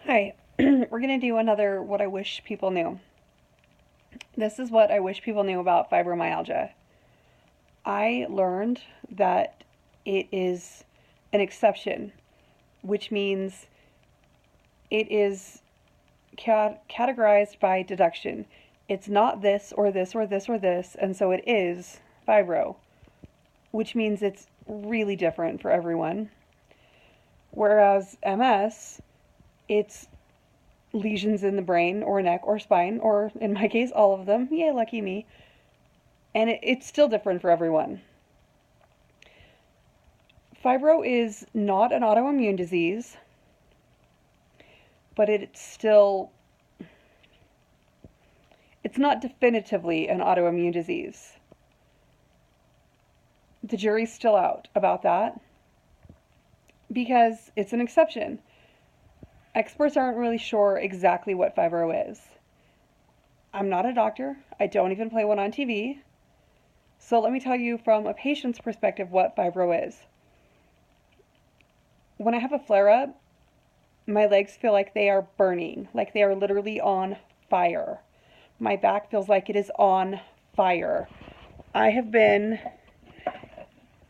Hi, we're going to do another What I Wish People Knew. This is what I wish people knew about fibromyalgia. I learned that it is an exception, which means it is categorized by deduction. It's not this or this or this or this, and so it is fibro, which means it's really different for everyone. Whereas MS, it's lesions in the brain or neck or spine, or in my case, all of them. Yay, lucky me. And it's still different for everyone. Fibro is not an autoimmune disease, but it's not definitively an autoimmune disease. The jury's still out about that because it's an exception. Experts aren't really sure exactly what fibro is. I'm not a doctor. I don't even play one on TV. So let me tell you from a patient's perspective what fibro is. When I have a flare-up, my legs feel like they are burning, like they are literally on fire. My back feels like it is on fire. I have been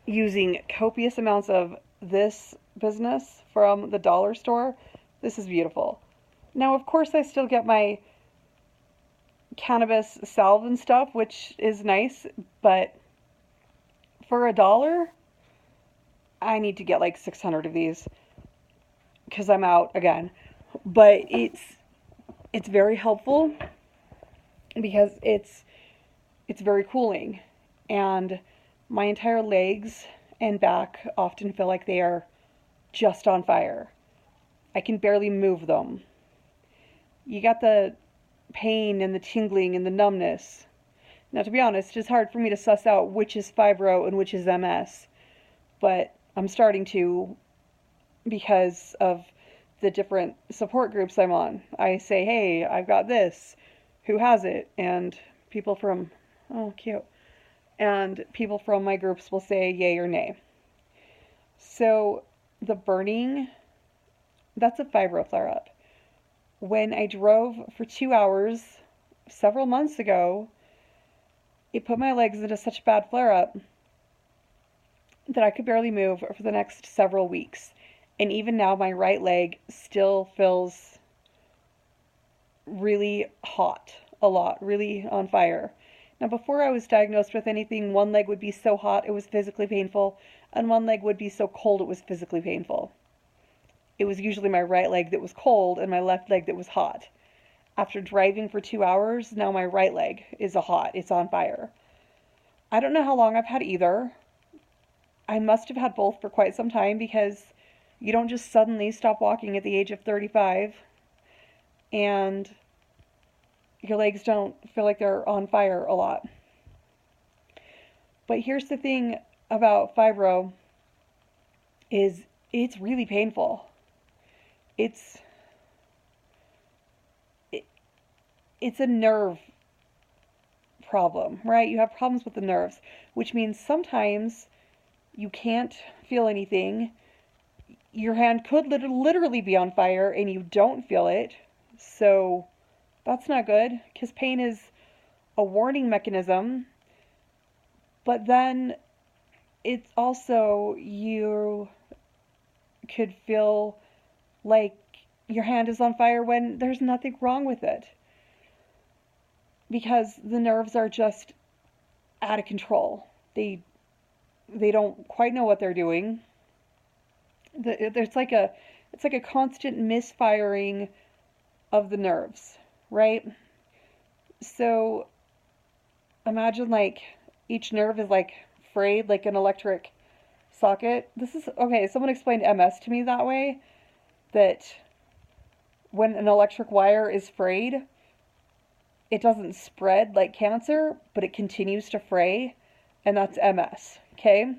using copious amounts of this business from the dollar store. This is beautiful. Now, of course, I still get my cannabis salve and stuff, which is nice, but for $1, I need to get like 600 of these because I'm out again. But it's very helpful because it's very cooling, and my entire legs and back often feel like they are just on fire. I can barely move them. You got the pain and the tingling and the numbness. Now, to be honest, it's hard for me to suss out which is fibro and which is MS, but I'm starting to because of the different support groups I'm on. I say, hey, I've got this. Who has it? And people from, oh, cute. And people from my groups will say yay or nay. So the burning, that's a fibro flare-up. When I drove for 2 hours several months ago, it put my legs into such a bad flare-up that I could barely move for the next several weeks. And even now, my right leg still feels really hot, a lot, really on fire. Now, before I was diagnosed with anything, one leg would be so hot it was physically painful, and one leg would be so cold it was physically painful. It was usually my right leg that was cold and my left leg that was hot. After driving for 2 hours, now my right leg is hot. It's on fire. I don't know how long I've had either. I must have had both for quite some time because you don't just suddenly stop walking at the age of 35 and your legs don't feel like they're on fire a lot. But here's the thing about fibro is it's really painful. It's a nerve problem, right? You have problems with the nerves, which means sometimes you can't feel anything. Your hand could literally be on fire and you don't feel it. So that's not good because pain is a warning mechanism. But then it's also you could feel like your hand is on fire when there's nothing wrong with it because the nerves are just out of control. They don't quite know what they're doing. It's like a constant misfiring of the nerves, right? So imagine like each nerve is like frayed like an electric socket. This is okay. Someone explained MS to me that way, that when an electric wire is frayed, it doesn't spread like cancer, but it continues to fray, and that's MS. Okay?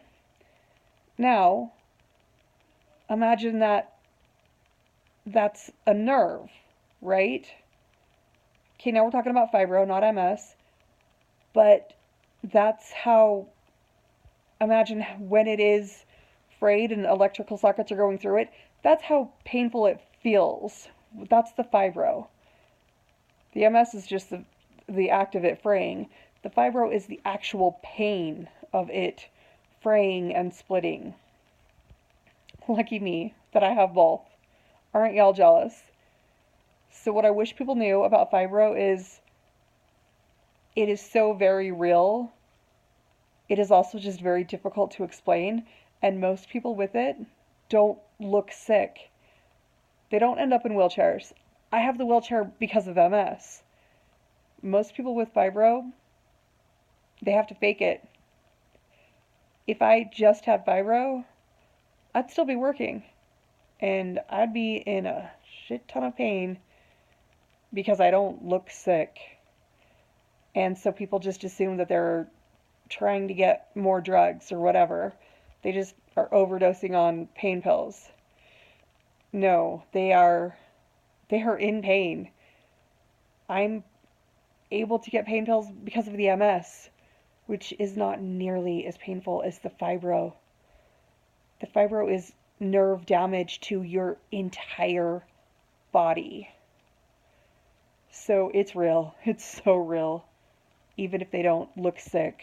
Now, imagine that that's a nerve, right? Okay, now we're talking about fibro, not MS, but that's how, imagine when it is frayed and electrical sockets are going through it, that's how painful it feels, That's the fibro. The MS is just the act of it fraying. The fibro is the actual pain of it fraying and splitting. Lucky me that I have both. Aren't y'all jealous? So what I wish people knew about fibro is it is so very real. It is also just very difficult to explain, and most people with it don't look sick. They don't end up in wheelchairs. I have the wheelchair because of MS. Most people with fibro, they have to fake it. If I just had fibro, I'd still be working, and I'd be in a shit ton of pain because I don't look sick. And so people just assume that they're trying to get more drugs or whatever. They just are overdosing on pain pills. No, they are in pain. I'm able to get pain pills because of the MS, which is not nearly as painful as the fibro. The fibro is nerve damage to your entire body. So it's real. It's so real, even if they don't look sick.